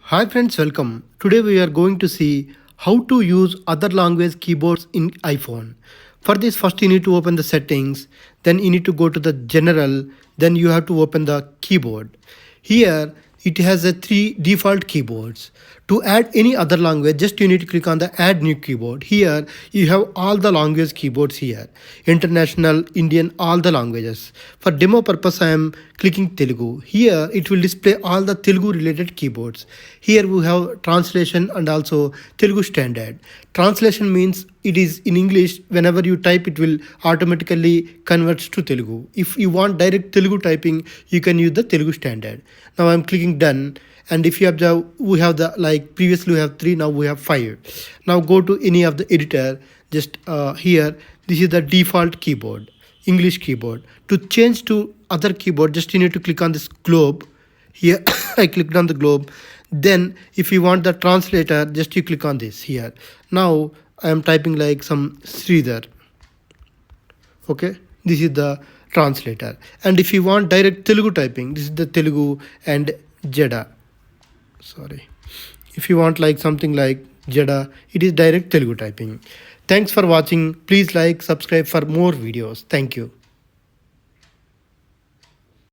Hi friends, welcome. Today we are going to see how to use other language keyboards in iPhone. For this, first you need to open the settings, then you need to go to the general, then you have to open the keyboard. Here it has a three default keyboards. To add any other language, just you need to click on the add new keyboard. Here you have all the language keyboards here. International, Indian, all the languages. For demo purpose I am clicking Telugu. Here it will display all the Telugu related keyboards. Here we have translation and also Telugu standard. Translation means it is in English. Whenever you type it will automatically converts to Telugu. If you want direct Telugu typing, you can use the Telugu standard. Now I am clicking done. And if you observe, we have the like previously we have 3, now we have 5. Now go to any of the editor. Just here, this is the default keyboard, English keyboard. To change to other keyboard, just you need to click on this globe. Here I clicked on the globe. Then if you want the translator, just you click on this here. Now I am typing like some Sridhar. Okay, this is the translator. And if you want direct Telugu typing, this is the Telugu and Jada. Sorry, if you want like something like Jada, it is direct Telugu typing. Thanks for watching. Please like, subscribe for more videos. Thank you.